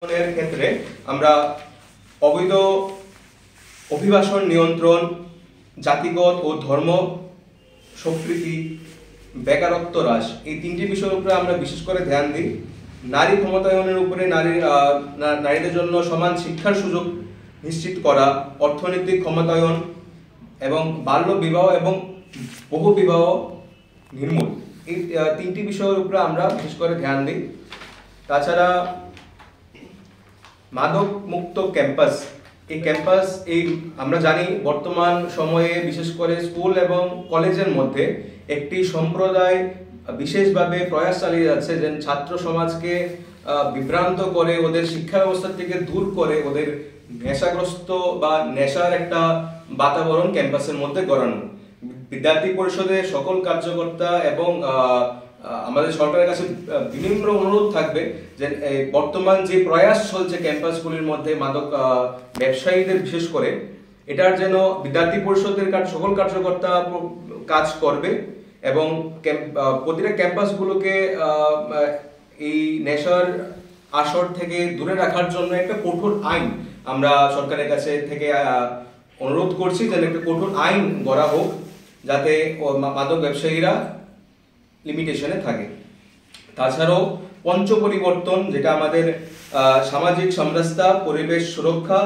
ক্ষেত্রে আমরা অবৈধ অভিবাসন নিয়ন্ত্রণ, জাতিগত ও ধর্ম সম্প্রীতি, বেকারত্ব হ্রাস এই তিনটি বিষয়ের উপরে আমরা বিশেষ করে ধ্যান দিই। নারী ক্ষমতায়নের উপরে নারীদের জন্য সমান শিক্ষার সুযোগ নিশ্চিত করা, অর্থনৈতিক ক্ষমতায়ন এবং বাল্য বিবাহ এবং বহু বিবাহ নির্মূল, এই তিনটি বিষয়ের উপরে আমরা বিশেষ করে ধ্যান দিই। তাছাড়া মাদক মুক্ত ক্যাম্পাস, এই ক্যাম্পাস আমরা জানি বর্তমান সময়ে বিশেষ করে স্কুল এবং কলেজের মধ্যে একটি সম্প্রদায় বিশেষভাবে প্রয়াস চালিয়ে যাচ্ছে যে ছাত্র সমাজকে বিভ্রান্ত করে ওদের শিক্ষা ব্যবস্থা থেকে দূর করে ওদের নেশাগ্রস্ত বা নেশার একটা বাতাবরণ ক্যাম্পাসের মধ্যে গড়ানো। বিদ্যার্থী পরিষদের সকল কার্যকর্তা এবং আমাদের সরকারের কাছে বিনম্র অনুরোধ থাকবে যে বর্তমান যে প্রয়াস চলছে ক্যাম্পাসগুলির মধ্যে মাদক ব্যবসায়ীদের বিশেষ করে, এটার যেন বিদ্যার্থী পরিষদের সকল কার্যকর্তা কাজ করবে এবং প্রতিটা ক্যাম্পাসগুলোকে এই নেশার আসর থেকে দূরে রাখার জন্য একটা কঠোর আইন আমরা সরকারের কাছে থেকে অনুরোধ করছি যেন একটা কঠোর আইন গড়া হোক যাতে মাদক ব্যবসায়ীরা লিমিটেশনে থাকে। তাছাড়াও পঞ্চ পরিবর্তন, যেটা আমাদের সামাজিক সমরসতা, পরিবেশ সুরক্ষা,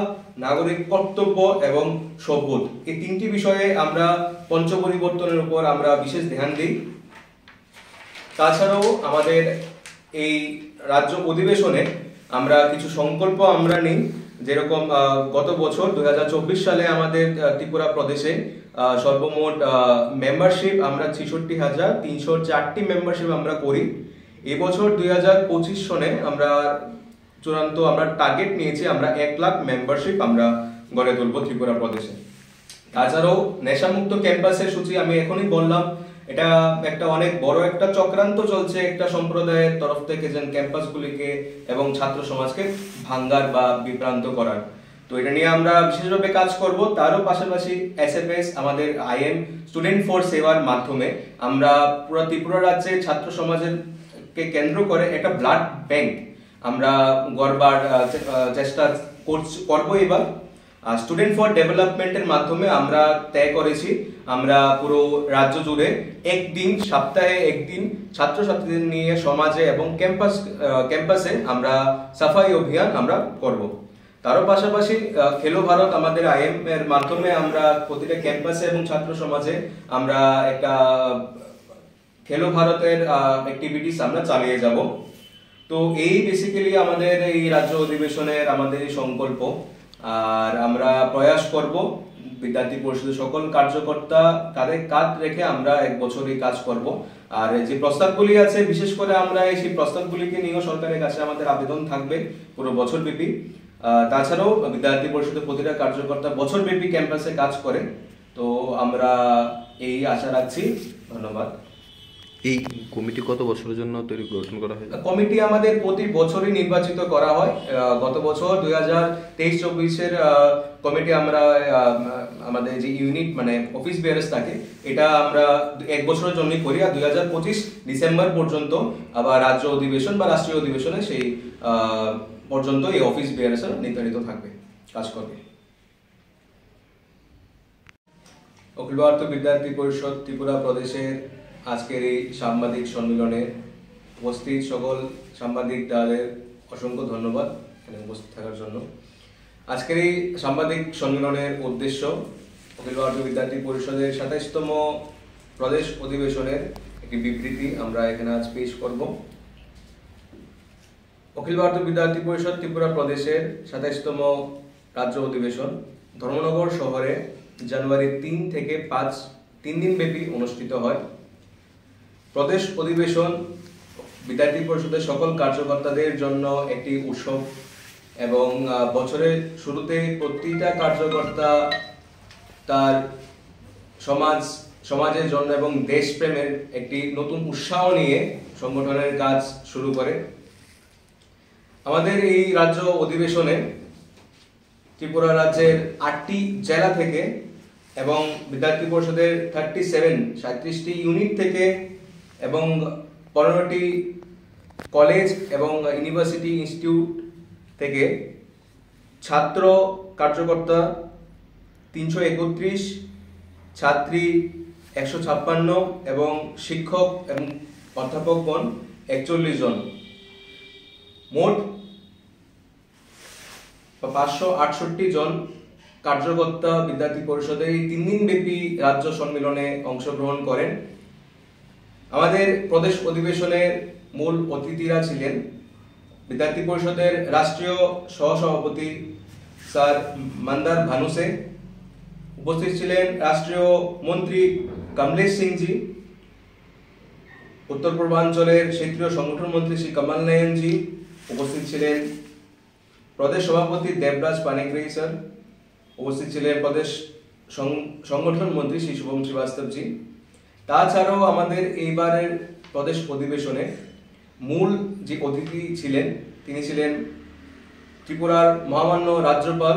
নাগরিক কর্তব্য এবং সভ্যবোধ, এই তিনটি বিষয়ে আমরা পঞ্চ পরিবর্তনের উপর আমরা বিশেষ ধ্যান দিই। তাছাড়াও আমাদের এই রাজ্য অধিবেশনে আমরা কিছু সংকল্প আমরা নিই, যেরকম গত বছর 2024 সালে আমাদের ত্রিপুরা প্রদেশে সর্বমোট মেম্বারশিপ আমরা 66,304টি মেম্বারশিপ আমরা করি। এবছর 2025 সনে আমরা চূড়ান্ত টার্গেট নিয়েছি, আমরা 1 লাখ মেম্বারশিপ আমরা গড়ে তুলব ত্রিপুরা প্রদেশে। তাছাড়াও নেশামুক্ত ক্যাম্পাসের সূচি আমি এখনই বললাম, এটা একটা অনেক বড় একটা চক্রান্ত চলছে একটা সম্প্রদায়ের তরফ থেকে যেন ক্যাম্পাসগুলিকে এবং ছাত্র সমাজকে ভাঙ্গার বা বিভ্রান্ত করার। তো এটা নিয়ে আমরা বিশেষভাবে কাজ করব। তারও পাশাপাশি এসএফএস আমাদের আইএম স্টুডেন্ট ফর সেবার মাধ্যমে আমরা পুরো ত্রিপুরা রাজ্যে ছাত্র সমাজের কে কেন্দ্র করে একটা ব্লাড ব্যাংক আমরা গড়বার চেষ্টা করব এবার। স্টুডেন্ট ফর ডেভেলপমেন্টের মাধ্যমে আমরা তয় করেছি আমরা পুরো রাজ্য জুড়ে একদিন, সপ্তাহে একদিন ছাত্রছাত্রীদের নিয়ে সমাজে এবং ক্যাম্পাসে আমরা সাফাই অভিযান আমরা করব। তারও পাশাপাশি খেলো ভারত আমাদের আইএম এর মাধ্যমে আমরা প্রতিটা ক্যাম্পাসে এবং ছাত্র সমাজে আমরা একটা খেলো ভারতের অ্যাক্টিভিটিস আমরা চালিয়ে যাব। তো এই বেসিক্যালি আমাদের এই রাজ্য অধিবেশনের আমাদের এই সংকল্প। আর আমরা প্রয়াস করব বিদ্যার্থী পরিষদের সকল কার্যকর্তা কাঁধে কাঁধ রেখে আমরা 1 বছর এই কাজ করব। আর যে প্রস্তাবগুলি আছে বিশেষ করে আমরা সেই প্রস্তাবগুলিকে নিয়েও সরকারের কাছে আমাদের আবেদন থাকবে পুরো বছরব্যাপী। তাছাড়াও বিদ্যার্থী পরিষদের প্রতিটা কার্যকর্তা বছরব্যাপী ক্যাম্পাসে কাজ করে। তো আমরা এই আশা রাখছি। ধন্যবাদ। এই কমিটি কত বছরের জন্য গঠন করা হয়? কমিটি আমাদের প্রতি বছরই নির্বাচিত করা হয়। গত বছর 2023-24 কমিটি আমরা আমাদের যে ইউনিট মানে অফিস বেয়ার্স থাকে এটা আমরা 1 বছরের জন্যই করি। আর 2025 ডিসেম্বর পর্যন্ত আবার রাজ্য অধিবেশন বা রাষ্ট্রীয় অধিবেশনে সেই পর্যন্ত এই অফিস বেয়ার্স নির্ধারিত থাকবে, কাজ করবে। অখিল ভারত বিদ্যার্থী পরিষদ ত্রিপুরা প্রদেশের আজকের এই সাংবাদিক সম্মেলনে উপস্থিত সকল সাংবাদিক দলের অসংখ্য ধন্যবাদ এখানে উপস্থিত থাকার জন্য। আজকের এই সাংবাদিক সম্মেলনের উদ্দেশ্য অখিল ভারত বিদ্যার্থী পরিষদের 27তম প্রদেশ অধিবেশনের একটি বিবৃতি আমরা এখানে আজ পেশ করব। অখিল ভারত বিদ্যার্থী পরিষদ ত্রিপুরা প্রদেশের 27তম রাজ্য অধিবেশন ধর্মনগর শহরে জানুয়ারি 3 থেকে 5 3 দিন ব্যাপী অনুষ্ঠিত হয়। প্রদেশ অধিবেশন বিদ্যার্থী পরিষদের সকল কার্যকর্তাদের জন্য একটি উৎসব এবং বছরের শুরুতে প্রতিটা কার্যকর্তা তার সমাজের জন্য এবং দেশপ্রেমের একটি নতুন উৎসাহ নিয়ে সংগঠনের কাজ শুরু করে। আমাদের এই রাজ্য অধিবেশনে ত্রিপুরা রাজ্যের 8টি জেলা থেকে এবং বিদ্যার্থী পরিষদের 37টি ইউনিট থেকে এবং 15টি কলেজ এবং ইউনিভার্সিটি ইনস্টিটিউট থেকে ছাত্র কার্যকর্তা 331, ছাত্রী 156 এবং শিক্ষক এবং অধ্যাপকগণ 41 জন, মোট 568 জন কার্যকর্তা বিদ্যার্থী পরিষদের এই 3 দিন ব্যাপী রাজ্য সম্মেলনে অংশগ্রহণ করেন। আমাদের প্রদেশ অধিবেশনের মূল অতিথিরা ছিলেন বিদ্যার্থী পরিষদের রাষ্ট্রীয় সহসভাপতি স্যার মন্দার ভানুসে, উপস্থিত ছিলেন রাষ্ট্রীয় মন্ত্রী কমলেশ সিংজি, উত্তর পূর্বাঞ্চলের ক্ষেত্রীয় সংগঠন মন্ত্রী শ্রী কমল নয়নজি, উপস্থিত ছিলেন প্রদেশ সভাপতি দেবরাজ পানিগ্রাহী স্যার, উপস্থিত ছিলেন প্রদেশ সংগঠন মন্ত্রী শ্রী শুভম শ্রীবাস্তবজি। তাছাড়াও আমাদের এইবারের প্রদেশ অধিবেশনে মূল যে অতিথি ছিলেন তিনি ছিলেন ত্রিপুরার মহামান্য রাজ্যপাল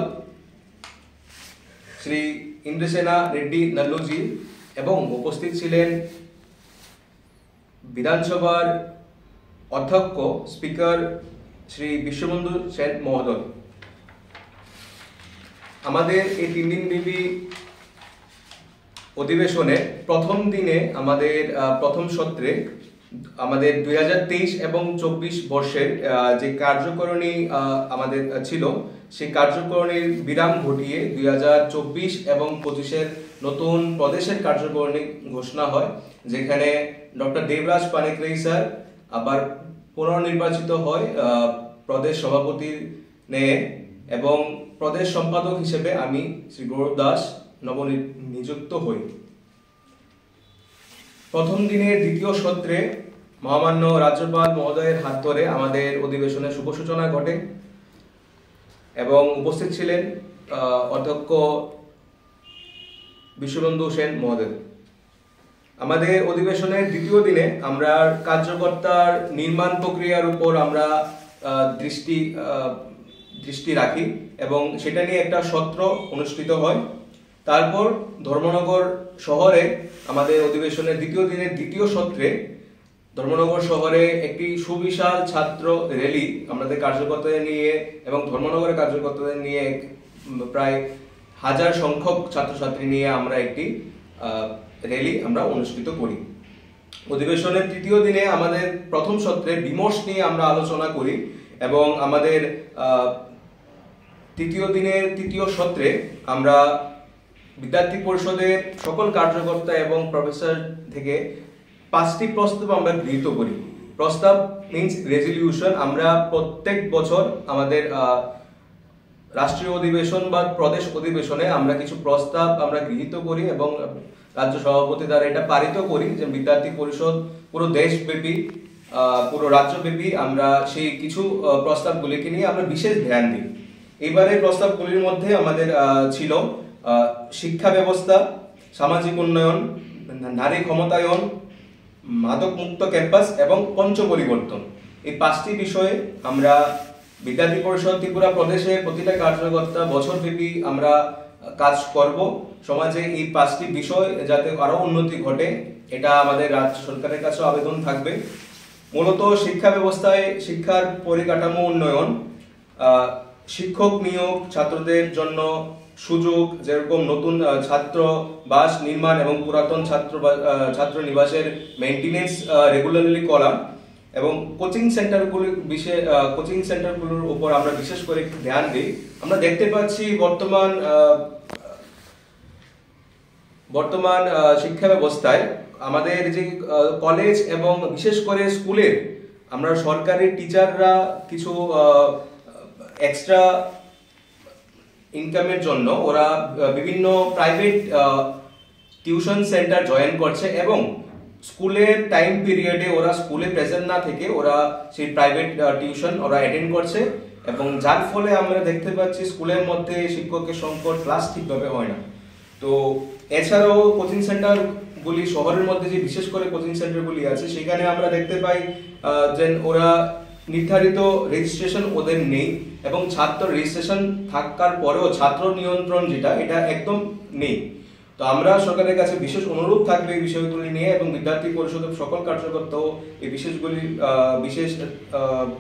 শ্রী ইন্দ্রসেনা রেড্ডি নাল্লুজি এবং উপস্থিত ছিলেন বিধানসভার অধ্যক্ষ স্পিকার শ্রী বিশ্ববন্ধু সেন মহোদয়। আমাদের এই 3 দিন ব্যাপী অধিবেশনে প্রথম দিনে আমাদের প্রথম সত্রে আমাদের 2023 এবং 24 বর্ষের যে কার্যকরণী আমাদের ছিল সেই কার্যকরণীর বিরাম ঘটিয়ে 2024 এবং 25-এর নতুন প্রদেশের কার্যকরণী ঘোষণা হয়, যেখানে ডক্টর দেবরাজ পানিগ্রাহী স্যার আবার পুনর্নির্বাচিত হয় প্রদেশ সভাপতির নিয়ে এবং প্রদেশ সম্পাদক হিসেবে আমি শ্রী গৌরব দাস নবনিযুক্ত হই। প্রথম দিনের দ্বিতীয় সত্রে মহামান্য রাজ্যপাল মহোদয়ের হাত ধরে আমাদের অধিবেশনের শুভ সূচনা ঘটে এবং উপস্থিত ছিলেন অধ্যক্ষ বিশ্ববন্ধু সেন মহোদয়। আমাদের অধিবেশনের দ্বিতীয় দিনে আমরা কার্যকর্তার নির্মাণ প্রক্রিয়ার উপর আমরা দৃষ্টি রাখি এবং সেটা নিয়ে একটা সত্র অনুষ্ঠিত হয়। তারপর ধর্মনগর শহরে আমাদের অধিবেশনের দ্বিতীয় দিনের দ্বিতীয় সত্রে ধর্মনগর শহরে একটি সুবিশাল ছাত্র র্যালি আমাদের কার্যকর্তাদের নিয়ে এবং ধর্মনগরের কার্যকর্তাদের নিয়ে প্রায় 1000 সংখ্যক ছাত্রছাত্রী নিয়ে আমরা একটি র্যালি আমরা অনুষ্ঠিত করি। অধিবেশনের তৃতীয় দিনে আমাদের প্রথম সত্রে বিমর্ষ নিয়ে আমরা আলোচনা করি এবং আমাদের তৃতীয় দিনের তৃতীয় সত্রে আমরা বিদ্যার্থী পরিষদের সকল কার্যকর্তা এবং প্রফেসর থেকে 5টি প্রস্তাব আমরা গৃহীত করি। প্রস্তাব মিন্স রেজলিউশন। আমরা প্রত্যেক বছর আমাদের রাষ্ট্রীয় অধিবেশন বা প্রদেশ অধিবেশনে আমরা কিছু প্রস্তাব আমরা গৃহীত করি এবং রাজ্য সভাপতি দ্বারা এটা পারিত করি যে বিদ্যার্থী পরিষদ পুরো দেশব্যাপী পুরো রাজ্যব্যাপী আমরা সেই কিছু প্রস্তাবগুলিকে নিয়ে আমরা বিশেষ ধ্যান দিই। এবারে প্রস্তাবগুলির মধ্যে আমাদের ছিল শিক্ষা ব্যবস্থা, সামাজিক উন্নয়ন, নারী ক্ষমতায়ন, মাদক মুক্ত ক্যাম্পাস এবং পঞ্চ পরিবর্তন। এই 5টি বিষয়ে আমরা বিদ্যার্থী পরিষদ ত্রিপুরা প্রদেশে প্রতিটা কার্যকর্তা বছরব্যাপী আমরা কাজ করব। সমাজে এই 5টি বিষয় যাতে আরো উন্নতি ঘটে এটা আমাদের রাজ্য সরকারের কাছে আবেদন থাকবে। মূলত শিক্ষা ব্যবস্থায় শিক্ষার পরিকাঠামো উন্নয়ন, শিক্ষক নিয়োগ, ছাত্রদের জন্য সুযোগ যেরকম নতুন ছাত্র বাস নির্মাণ এবং পুরাতন ছাত্র নিবাসের মেইনটেনেন্স রেগুলারলি করা এবং কোচিং সেন্টারগুলোর উপর আমরা বিশেষ করে একটু ধ্যান দিই। আমরা দেখতে পাচ্ছি বর্তমান শিক্ষা ব্যবস্থায় আমাদের যে কলেজ এবং বিশেষ করে স্কুলের আমরা সরকারি টিচাররা কিছু এক্সট্রা ইনকামের জন্য ওরা বিভিন্ন প্রাইভেট টিউশন সেন্টার জয়েন করছে এবং স্কুলের টাইম পিরিয়ডে ওরা স্কুলে প্রেজেন্ট না থেকে ওরা সেই প্রাইভেট টিউশন ওরা অ্যাটেন্ড করছে এবং যার ফলে আমরা দেখতে পাচ্ছি স্কুলের মধ্যে শিক্ষকের সংকট, ক্লাস ঠিকভাবে হয় না। তো এছাড়াও কোচিং সেন্টারগুলি শহরের মধ্যে যে বিশেষ করে কোচিং সেন্টারগুলি আছে সেখানে আমরা দেখতে পাই যে ওরা নির্ধারিত রেজিস্ট্রেশন ওদের নেই এবং ছাত্র রেজিস্ট্রেশন থাকার পরেও ছাত্র নিয়ন্ত্রণ যেটা এটা একদম নেই। তো আমরা সরকারের কাছে বিশেষ অনুরোধ থাকবে এই বিষয়গুলি নিয়ে, এবং বিদ্যার্থী পরিষদের সকল কার্যকর্তাও এই বিশেষ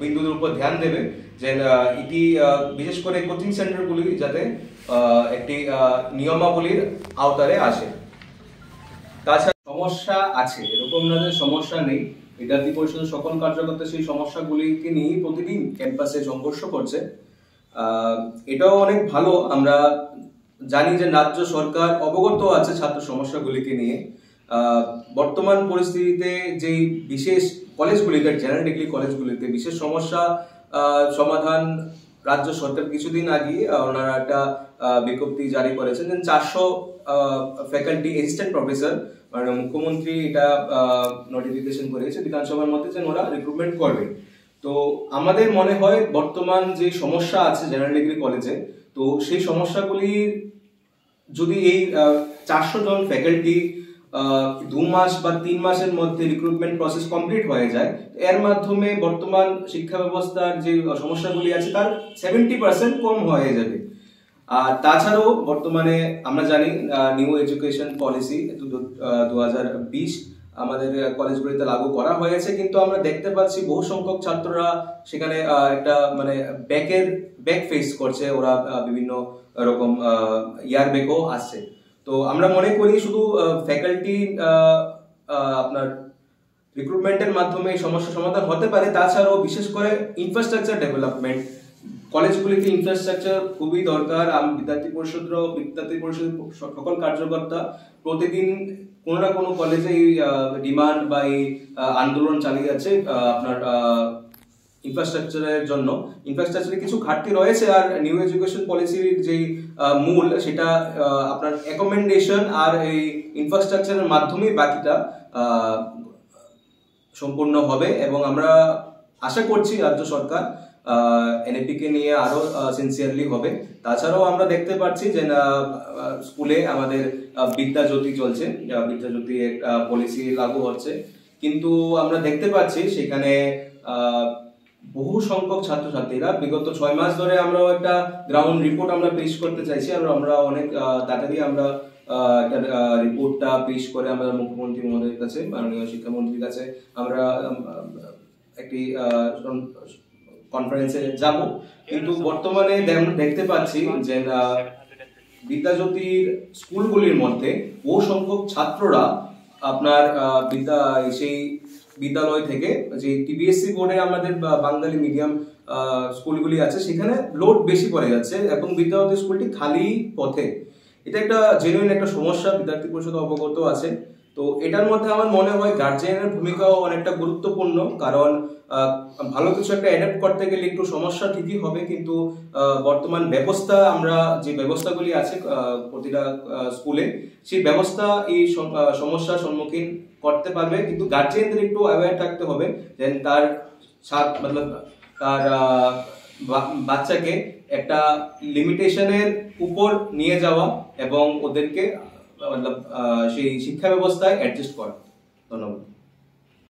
বিন্দুদের উপর ধ্যান দেবে, যে এটি বিশেষ করে কোচিং সেন্টারগুলি যাতে একটি নিয়মাবলীর আওতায় আসে। তাছাড়া সমস্যা আছে, এরকম না যে সমস্যা নেই। বিদ্যার্থী পরিষদের সকল কার্যকর্তা সেই সমস্যাগুলিকে নিয়ে প্রতিদিন ক্যাম্পাসে সংঘর্ষ করছে। এটাও অনেক ভালো, আমরা জানি যে রাজ্য সরকার অবগত আছে ছাত্র সমস্যাগুলিকে নিয়ে। বর্তমান পরিস্থিতিতে যে বিশেষ কলেজগুলিতে, জেনারেল ডিগ্রি কলেজগুলিতে বিশেষ সমস্যা সমাধান রাজ্য সরকার কিছুদিন আগে ওনারা একটা বিজ্ঞপ্তি জারি করেছেন, 400 ফ্যাকাল্টি অ্যাসিস্ট্যান্ট প্রফেসর, মানে মুখ্যমন্ত্রী এটা নোটিফিকেশন করেছে বিধানসভার মধ্যে যে ওরা রিক্রুটমেন্ট করবে। তো আমাদের মনে হয় বর্তমান যে সমস্যা আছে জেনারেল ডিগ্রি কলেজে, তো সেই সমস্যাগুলির যদি এই 400 জন ফ্যাকাল্টি 2 মাস বা 3 মাসের মধ্যে রিক্রুটমেন্ট প্রসেস কমপ্লিট হয়ে যায়, এর মাধ্যমে বর্তমান শিক্ষা ব্যবস্থার যে সমস্যাগুলি আছে তার 70% কম হয়ে যাবে। আর তাছাড়াও বর্তমানে আমরা জানি নিউ এডুকেশন পলিসি 2020 আমাদের কলেজগুলিতে লাগু করা হয়েছে, কিন্তু আমরা দেখতে পাচ্ছি বহু সংখ্যক ছাত্ররা সেখানে একটা মানে ব্যাক ফেস করছে, ওরা বিভিন্ন রকম ইয়ার ব্যাকও আসছে। তো আমরা মনে করি শুধু ফ্যাকাল্টি আপনার রিক্রুটমেন্টের মাধ্যমে এই সমস্যা সমাধান হতে পারে, তাছাড়াও বিশেষ করে ইনফ্রাস্ট্রাকচার ডেভেলপমেন্ট, কলেজগুলিতে ইনফ্রাস্ট্রাকচার খুবই দরকার। বিদ্যার্থী পরিষদ সকল কার্যকর্তা প্রতিদিন কোনো না কোনো কলেজে এই ডিমান্ড বা এই আন্দোলন চালিয়ে যাচ্ছে আপনার ইনফ্রাস্ট্রাকচারের জন্য। ইনফ্রাস্ট্রাকচারে কিছু ঘাটতি রয়েছে, আর নিউ এডুকেশন পলিসির যে মূল সেটা আপনার অ্যাকোমোডেশন আর এই ইনফ্রাস্ট্রাকচারের মাধ্যমে বাকিটা সম্পূর্ণ হবে, এবং আমরা আশা করছি রাজ্য সরকার এনএপি কে নিয়ে আরো সিনসিয়ারলি হবে। তাছাড়াও আমরা দেখতে পাচ্ছি যে স্কুলে আমাদের বিদ্যাজ্যোতি চলছে, বিদ্যাজ্যোতি একটা পলিসি লাগু হচ্ছে, কিন্তু আমরা দেখতে পাচ্ছি সেখানে বহু সংখ্যক ছাত্রছাত্রীরা বিগত 6 মাস ধরে আমরা একটা গ্রাউন্ড রিপোর্ট আমরা পেশ করতে চাইছি, আর আমরা অনেক তাড়াতাড়ি আমরা একটা রিপোর্টটা পেশ করে আমরা মুখ্যমন্ত্রী মহোদয়ের কাছে, মাননীয় শিক্ষামন্ত্রীর কাছে আমরা একটি কনফারেন্সে যাব। কিন্তু বর্তমানে দেখতে পাচ্ছি যে বিদ্যাজ্যোতির স্কুলগুলির মধ্যে বহু সংখ্যক ছাত্ররা আপনার সেই বিদ্যালয় থেকে যে টিবিএসসি বোর্ডে আমাদের বাঙালি মিডিয়াম স্কুলগুলি আছে সেখানে লোড বেশি পড়ে যাচ্ছে, এবং বিদ্যাজ্যোতি স্কুলটি খালি পথে। এটা একটা জেনুইন একটা সমস্যা, বিদ্যার্থী পরিষদ অবগত আছে। তো এটার মধ্যে আমার মনে হয় গার্জিয়ানের ভূমিকাও অনেকটা গুরুত্বপূর্ণ, কারণ ভালো কিছু একটা অ্যাডাপ্ট করতে গেলে একটু সমস্যা ঠিকই হবে, কিন্তু বর্তমান ব্যবস্থা, আমরা যে ব্যবস্থাগুলি আছে প্রতিটা স্কুলে, সেই ব্যবস্থা এই সমস্যার সম্মুখীন করতে পারবে, কিন্তু গার্জিয়ানদের একটু অ্যাওয়্যার থাকতে হবে যে তার বাচ্চাকে একটা লিমিটেশনের উপর নিয়ে যাওয়া এবং ওদেরকে সেই শিক্ষা ব্যবস্থায় অ্যাডজাস্ট করা। ধন্যবাদ।